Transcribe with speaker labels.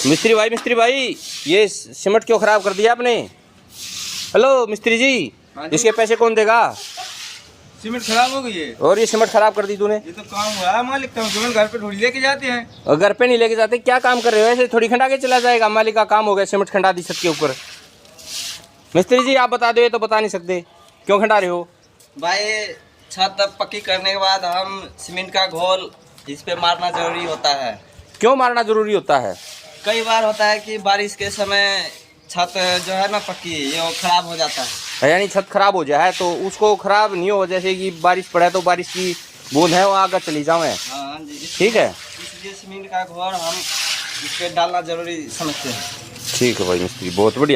Speaker 1: मिस्त्री भाई, ये सीमेंट क्यों खराब कर दिया आपने? हेलो मिस्त्री जी, इसके पैसे कौन देगा?
Speaker 2: सीमेंट खराब हो गई है
Speaker 1: और ये सीमेंट खराब कर दी तूने।
Speaker 2: ये तो काम हुआ है मालिक का, सीमेंट घर पे थोड़ी लेके जाते हैं।
Speaker 1: और घर पे नहीं लेके जाते, क्या काम कर रहे हो? ऐसे थोड़ी खंडा के चला जाएगा, मालिक का काम हो गया, सीमेंट खंडा दी छत के ऊपर। मिस्त्री जी आप बता दो, ये तो बता नहीं सकते, क्यों खंडा रहे हो?
Speaker 3: भाई छत पक्की करने के बाद हम सीमेंट का घोल इस पे मारना जरूरी होता है।
Speaker 1: क्यों मारना जरूरी होता है?
Speaker 3: कई बार होता है कि बारिश के समय छत जो है ना पक्की ये खराब हो जाता है।
Speaker 1: यानी छत खराब हो जाए तो उसको खराब नहीं हो, जैसे कि बारिश पड़े तो बारिश की बूंद है वो आगे चली जाए।
Speaker 3: हाँ जी,
Speaker 1: ठीक है,
Speaker 3: इसलिए सीमेंट का घोल हम इस पे डालना जरूरी समझते हैं।
Speaker 1: ठीक है भाई मिस्त्री, बहुत बढ़िया।